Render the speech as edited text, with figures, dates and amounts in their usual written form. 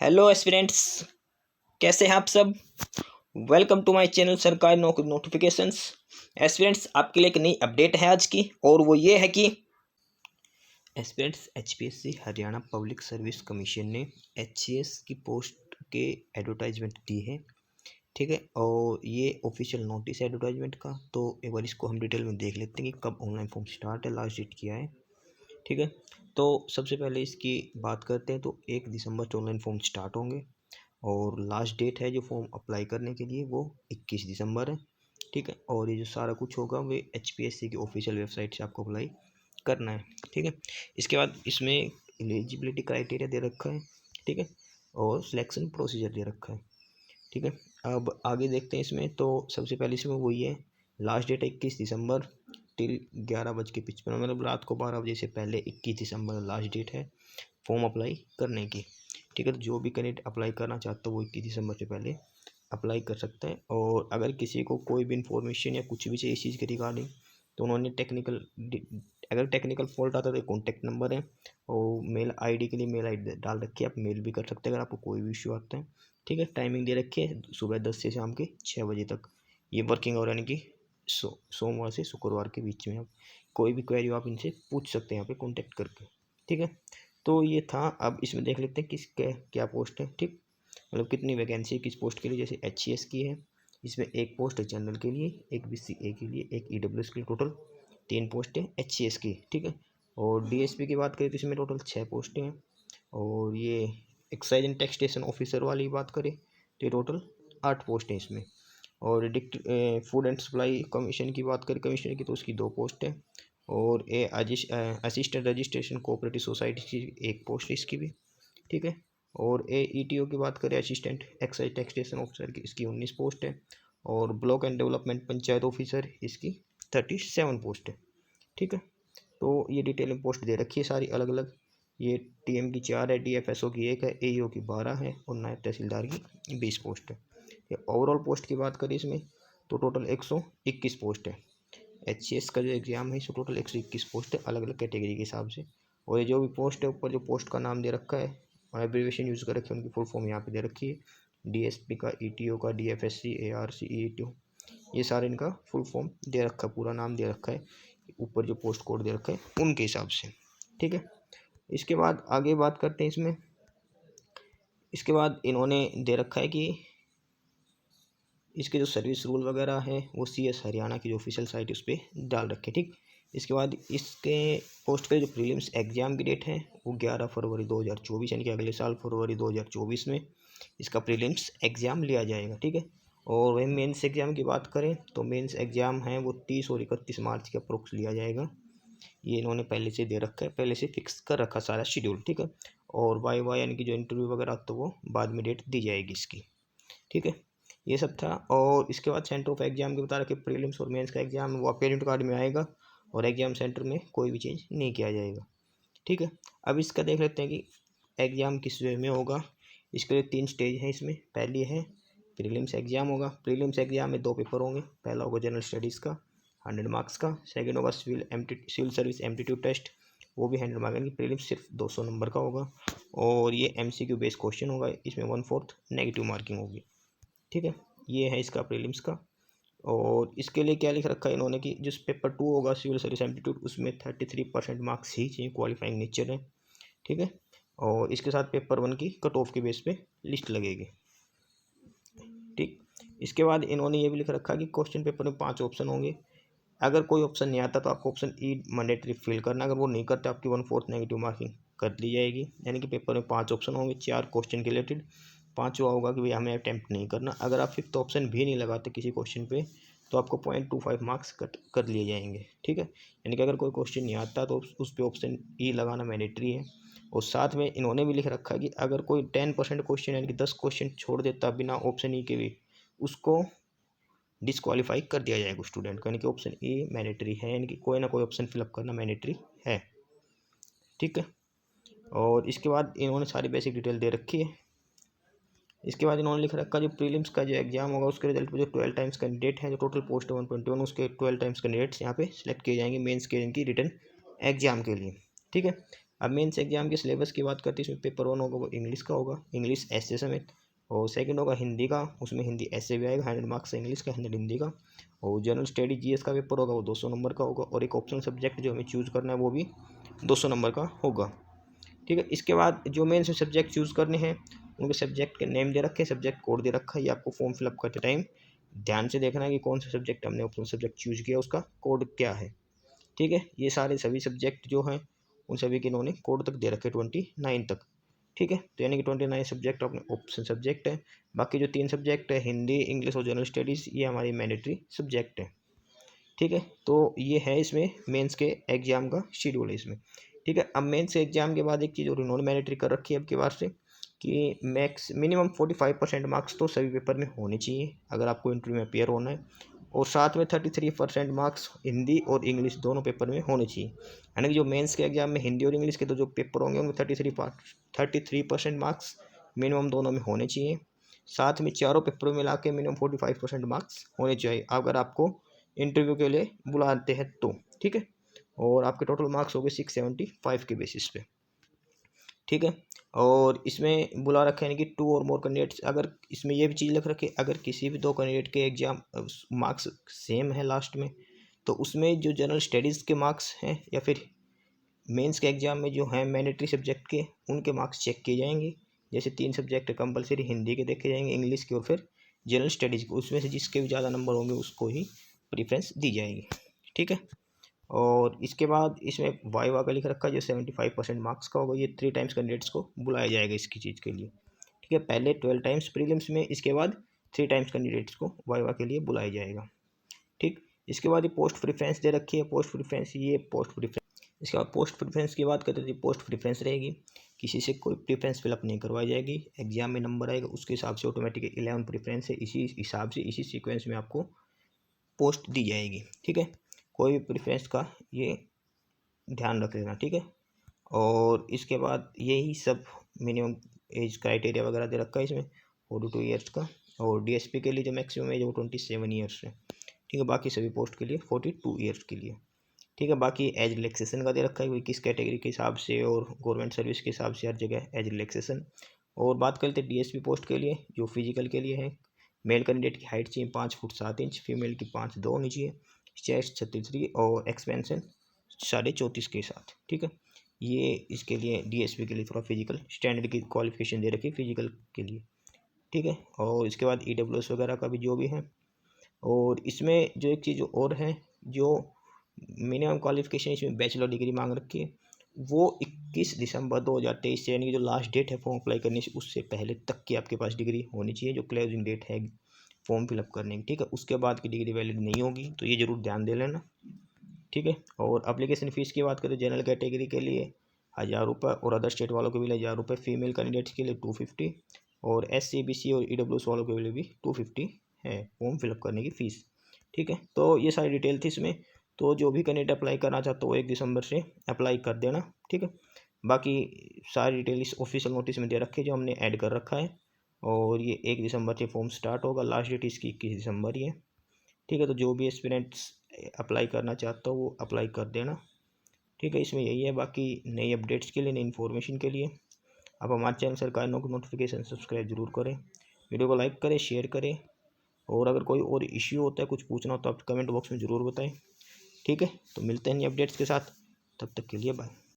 Hello aspirants, कैसे हैं आप सब। वेलकम टू माय चैनल सरकारी नोटिफिकेशंस। एस्पिरेंट्स, आपके लिए एक नई अपडेट है आज की, और वो ये है कि aspirants HPSC Haryana public service commission ने एचसीएस की पोस्ट के एडवर्टाइजमेंट दी है। ठीक है, और ये ऑफिशियल नोटिस है एडवर्टाइजमेंट का। तो एक बार इसको हम डिटेल में देख लेते हैं कि कब ऑनलाइन फॉर्म स्टार्ट है, लास्ट डेट क्या है। ठीक है, तो सबसे पहले इसकी बात करते हैं। तो 1 दिसंबर से ऑनलाइन फॉर्म स्टार्ट होंगे और लास्ट डेट है जो फॉर्म अप्लाई करने के लिए वो 21 दिसंबर है। ठीक है, और ये जो सारा कुछ होगा वो एचपीएससी की ऑफिशियल वेबसाइट से आपको अप्लाई करना है। ठीक है, इसके बाद इसमें एलिजिबिलिटी क्राइटेरिया दे रखा है। ठीक है, और सिलेक्शन प्रोसीजर दे रखा है। ठीक है, अब आगे देखते हैं इसमें। तो सबसे पहले इसमें वही है, लास्ट डेट है 21 दिसंबर टिल 11:55, मतलब रात को 12 बजे से पहले 21 दिसंबर लास्ट डेट है फॉर्म अप्लाई करने की। ठीक है, तो जो भी कैंडिडेट अप्लाई करना चाहता है वो 21 दिसंबर से पहले अप्लाई कर सकता है। और अगर किसी को कोई भी इन्फॉर्मेशन या कुछ भी चाहिए इस चीज़ के रिगार्डिंग, तो उन्होंने अगर टेक्निकल फॉल्ट आता है तो कॉन्टैक्ट नंबर है, और मेल आईडी के लिए मेल आईडी डाल रखी है, आप मेल भी कर सकते हैं अगर आपको कोई भी इशू आता है। ठीक है, टाइमिंग दे रखी है सुबह 10 से शाम के 6 बजे तक। ये वर्किंग आवर यानी कि सोमवार से शुक्रवार के बीच में आप कोई भी क्वेरी हो आप इनसे पूछ सकते हैं यहाँ पे कॉन्टैक्ट करके। ठीक है, तो ये था। अब इसमें देख लेते हैं किस क्या पोस्ट है। ठीक, मतलब कितनी वैकेंसी है किस पोस्ट के लिए। जैसे एचसीएस की है, इसमें एक पोस्ट है जनरल के लिए, एक बीसीए के लिए, एक ईडब्ल्यूएस के लिए, टोटल 3 पोस्ट है एचसीएस की। ठीक है, और डीएसपी की बात करें तो इसमें टोटल 6 पोस्टें हैं। और ये एक्साइज एंड टैक्सेशन ऑफिसर वाली बात करें तो ये टोटल 8 पोस्ट हैं इसमें। और फूड एंड सप्लाई कमीशन की बात करें कमिश्नर की, तो उसकी 2 पोस्ट है। और असिस्टेंट रजिस्ट्रेशन कोऑपरेटिव सोसाइटी की 1 पोस्ट है इसकी भी। ठीक है, और ईटीओ की बात करें असिस्टेंट एक्साइज टैक्सेशन ऑफिसर की, इसकी 19 पोस्ट है। और block and development panchayat officer इसकी 37 पोस्ट है। ठीक है, तो ये डिटेल में पोस्ट दे रखी है सारी अलग अलग। ये टीएम की 4 है, डीएफएसओ की 1 है, एईओ की 12 है, और नायब तहसीलदार की 20 पोस्ट है। ये ओवरऑल पोस्ट की बात करें इसमें तो टोटल 121 पोस्ट है। एचसीएस का जो एग्ज़ाम है इसमें टोटल 121 पोस्ट है अलग अलग कैटेगरी के हिसाब से। और ये जो भी पोस्ट है ऊपर जो पोस्ट का नाम दे रखा है और एब्रीविएशन यूज़ कर रखे हैं उनकी फुल फॉर्म यहाँ पे दे रखी है। डीएसपी का, ईटीओ का, डीएफएससी, एआरसी, ईटीओ, ये सारे इनका फुल फॉर्म दे रखा है, पूरा नाम दे रखा है ऊपर जो पोस्ट कोड दे रखा है उनके हिसाब से। ठीक है, इसके बाद आगे बात करते हैं इसमें। इसके बाद इन्होंने दे रखा है कि इसके जो सर्विस रूल वगैरह है वो सीएस हरियाणा की जो ऑफिशियल साइट है उस पर डाल रखे। ठीक, इसके बाद इसके पोस्ट के जो प्रीलिम्स एग्ज़ाम की डेट है वो 11 फरवरी 2024 यानी कि अगले साल फरवरी 2024 में इसका प्रीलिम्स एग्ज़ाम लिया जाएगा। ठीक है, और वही मेंस एग्ज़ाम की बात करें तो मेंस एग्ज़ाम है वो 30 और 31 मार्च के अप्रोक्स लिया जाएगा। ये इन्होंने पहले से दे रखा है, पहले से फिक्स कर रखा सारा शेड्यूल। ठीक है, और वाई यानी कि जो इंटरव्यू वगैरह तो वो बाद में डेट दी जाएगी इसकी। ठीक है, ये सब था। और इसके बाद सेंटर ऑफ एग्जाम के बता रखे प्रीलिम्स और मेंस का एग्जाम वो आपके एडमिट कार्ड में आएगा, और एग्जाम सेंटर में कोई भी चेंज नहीं किया जाएगा। ठीक है, अब इसका देख लेते हैं कि एग्ज़ाम किस वे में होगा। इसके लिए 3 स्टेज हैं इसमें। पहली है प्रीलिम्स एग्ज़ाम होगा। प्रीलिम्स एग्ज़ाम में 2 पेपर होंगे। पहला होगा जनरल स्टडीज़ का 100 मार्क्स का। सेकेंड होगा सिविल सर्विस एप्टीट्यूड टेस्ट, वो भी 100 मार्क्स की। प्रीलिम्स सिर्फ 200 नंबर का होगा, और ये MCQ बेस्ड क्वेश्चन होगा। इसमें 1/4 नेगेटिव मार्किंग होगी। ठीक है, ये है इसका प्रीलिम्स का। और इसके लिए क्या लिख रखा है इन्होंने कि जिस पेपर 2 होगा सिविल सर्विस एप्टीट्यूड उसमें 33% मार्क्स ही चाहिए, क्वालिफाइंग नेचर है। ठीक है, और इसके साथ पेपर 1 की कट ऑफ के बेस पे लिस्ट लगेगी। ठीक, इसके बाद इन्होंने ये भी लिख रखा है कि क्वेश्चन पेपर में 5 ऑप्शन होंगे। अगर कोई ऑप्शन नहीं आता तो आपको ऑप्शन ई मैंडेटरी फिल करना। अगर वो नहीं करते आपकी 1/4 नेगेटिव मार्किंग कर ली जाएगी। यानी कि पेपर में 5 ऑप्शन होंगे, 4 क्वेश्चन के रिलेटेड। 5वां होगा कि भाई हमें अटैम्प्ट नहीं करना। अगर आप 5th ऑप्शन भी नहीं लगाते किसी क्वेश्चन पे तो आपको 0.25 मार्क्स कट कर लिए जाएंगे। ठीक है, यानी कि अगर कोई क्वेश्चन नहीं आता तो उस पर ऑप्शन ई लगाना मैंडेटरी है। और साथ में इन्होंने भी लिख रखा है कि अगर कोई 10% क्वेश्चन यानी कि 10 क्वेश्चन छोड़ देता बिना ऑप्शन ई के भी, उसको डिस्क्वालीफाई कर दिया जाएगा स्टूडेंट को। यानी कि ऑप्शन ए मैंडेटरी है, यानी कि कोई ना कोई ऑप्शन फिलअप करना मैंडेटरी है। ठीक है, और इसके बाद इन्होंने सारी बेसिक डिटेल दे रखी है। इसके बाद इन्होंने लिख रखा जो प्रीलिम्स का जो एग्जाम होगा उसके रिजल्ट पे जो 12 टाइम्स कैंडिडेट हैं, जो टोटल पोस्ट है 121, उसके 12 टाइम्स कैंडिडेट्स यहाँ पे सिलेक्ट किए जाएंगे मेंस के इनकी रिटर्न एग्जाम के लिए। ठीक है, अब मेंस एग्जाम के सिलेबस की बात करते हैं, इसमें पेपर 1 होगा वो इंग्लिश का होगा, इंग्लिश ऐसे समेत, और सेकंड होगा हिंदी का, उसमें हिंदी ऐसे भी आएगा, 100 मार्क्स इंग्लिश का, 100 हिंदी का, और जनरल स्टडी जीएस का पेपर होगा वो 200 नंबर का होगा, और एक ऑप्शनल सब्जेक्ट जो हमें चूज़ करना है वो भी 200 नंबर का होगा। ठीक है, इसके बाद जो मेन से सब्जेक्ट चूज़ करने हैं उनके सब्जेक्ट के नेम दे रखे हैं, सब्जेक्ट कोड दे रखा है, ये आपको फॉर्म फिलअप करते टाइम ध्यान से देखना है कि कौन सा सब्जेक्ट हमने ऑप्शनल सब्जेक्ट चूज किया उसका कोड क्या है। ठीक है, ये सारे सभी सब्जेक्ट जो हैं उन सभी के इन्होंने कोड तक दे रखे 29 तक। ठीक है, तो यानी कि 29 सब्जेक्ट अपने ऑप्शन सब्जेक्ट है, बाकी जो 3 सब्जेक्ट है हिंदी, इंग्लिश और जनरल स्टडीज़ ये हमारी मैंडेटरी सब्जेक्ट है। ठीक है, तो ये है इसमें मेंस के एग्जाम का शेड्यूल है इसमें। ठीक है, अब मेंस एग्जाम के बाद एक चीज़ और इन्होंने मैंडेटरी कर रखी है अब की बार से कि मिनिमम 45% मार्क्स तो सभी पेपर में होने चाहिए अगर आपको इंटरव्यू में अपेयर होना है, और साथ में 33% मार्क्स हिंदी और इंग्लिश दोनों पेपर में होने चाहिए। यानी कि जो मेंस के एग्जाम में हिंदी और इंग्लिश के तो जो पेपर होंगे उनमें 33% मार्क्स मिनिमम दोनों में होने चाहिए, साथ में चारों पेपरों में मिला के मिनिमम 45% मार्क्स होने चाहिए अगर आपको इंटरव्यू के लिए बुलाते हैं तो। ठीक है, और आपके टोटल मार्क्स हो गए 675 के बेसिस पे। ठीक है, और इसमें बुला रखे हैं कि 2 और मोर कैंडिडेट्स, अगर इसमें ये भी चीज़ लिख रखे अगर किसी भी 2 कैंडिडेट के एग्जाम मार्क्स सेम है लास्ट में, तो उसमें जो जनरल स्टडीज़ के मार्क्स हैं या फिर मेंस के एग्जाम में जो हैं मैंडेटरी सब्जेक्ट के उनके मार्क्स चेक किए जाएंगे। जैसे 3 सब्जेक्ट कंपलसरी हिंदी के देखे जाएंगे, इंग्लिश के और फिर जनरल स्टडीज़ के, उसमें से जिसके भी ज़्यादा नंबर होंगे उसको ही प्रेफरेंस दी जाएगी। ठीक है, और इसके बाद इसमें वाइवा का लिख रखा है जो 75% मार्क्स का होगा, ये 3 टाइम्स कैंडिडेट्स को बुलाया जाएगा इसकी चीज़ के लिए। ठीक है, पहले 12 टाइम्स प्रीलिम्स में, इसके बाद 3 टाइम्स कैंडिडेट्स को वाइवा के लिए बुलाया जाएगा। ठीक, इसके बाद ये पोस्ट प्रेफरेंस दे रखी है, पोस्ट प्रेफरेंस इसके बाद पोस्ट प्रेफरेंस की बात करते थे, पोस्ट प्रेफरेंस रहेगी, किसी से कोई प्रेफरेंस फिलअप नहीं करवाई जाएगी, एग्जाम में नंबर आएगा उसके हिसाब से ऑटोमेटिक 11 प्रेफरेंस है, इसी हिसाब से इसी सीक्वेंस में आपको पोस्ट दी जाएगी। ठीक है, कोई भी प्रेफरेंस का ये ध्यान रख लेना। ठीक है, और इसके बाद यही सब मिनिमम एज क्राइटेरिया वगैरह दे रखा है इसमें 42 ईयर्स का, और डीएसपी के लिए जो मैक्सिमम एज है वो 27 ईयर्स है। ठीक है, बाकी सभी पोस्ट के लिए 42 ईयर्स के लिए। ठीक है, बाकी एज रिलैक्सेशन का दे रखा है कोई किस कैटेगरी के हिसाब से और गवर्नमेंट सर्विस के हिसाब से हर जगह एज रिलैक्सेशन। और बात करते हैं डीएसपी पोस्ट के लिए जो फिजिकल के लिए है, मेल कैंडिडेट की हाइट चाहिए 5 फुट 7 इंच, फीमेल की 5'2" होनी चाहिए, चेस्ट 36 और एक्सपेंशन 34.5 के साथ। ठीक है, ये इसके लिए डीएसपी के लिए थोड़ा फिजिकल स्टैंडर्ड की क्वालिफिकेशन दे रखी है फिजिकल के लिए। ठीक है, और इसके बाद ईडब्ल्यूएस वगैरह का भी जो भी है, और इसमें जो एक चीज़ और है जो मिनिमम क्वालिफिकेशन इसमें बैचलर डिग्री मांग रखी है, वो 21 दिसंबर 2023 से यानी कि जो लास्ट डेट है फॉर्म अप्लाई करने से उससे पहले तक की आपके पास डिग्री होनी चाहिए, जो क्लोजिंग डेट है फॉर्म फिलअप करने की। ठीक है, उसके बाद की डिग्री वैलिड नहीं होगी, तो ये जरूर ध्यान दे लेना। ठीक है, और एप्लीकेशन फ़ीस की बात करें जनरल कैटेगरी के लिए 1000 रुपये और अदर स्टेट वालों के लिए 1000 रुपये, फीमेल कैंडिडेट्स के लिए 250 और SC BC और EWS वालों के लिए भी 250 है फॉर्म फिलअप करने की फ़ीस। ठीक है, तो ये सारी डिटेल थी इसमें, तो जो भी कैंडिडेट अप्लाई करना चाहता हो वो 1 दिसंबर से अप्लाई कर देना। ठीक है, बाकी सारी डिटेल इस ऑफिशियल नोटिस में दे रखी है जो हमने ऐड कर रखा है, और ये 1 दिसंबर से फॉर्म स्टार्ट होगा, लास्ट डेट इसकी 21 दिसंबर ही है। ठीक है, तो जो भी एस्पिरेंट्स अप्लाई करना चाहता हो वो अप्लाई कर देना। ठीक है, इसमें यही है, बाकी नई अपडेट्स के लिए, नई इन्फॉर्मेशन के लिए आप हमारे चैनल सरकारी नौकरी नोटिफिकेशन सब्सक्राइब जरूर करें, वीडियो को लाइक करें, शेयर करें, और अगर कोई और इश्यू होता है कुछ पूछना हो तो आप कमेंट बॉक्स में ज़रूर बताएं। ठीक है, तो मिलते हैं नई अपडेट्स के साथ, तब तक के लिए बाय।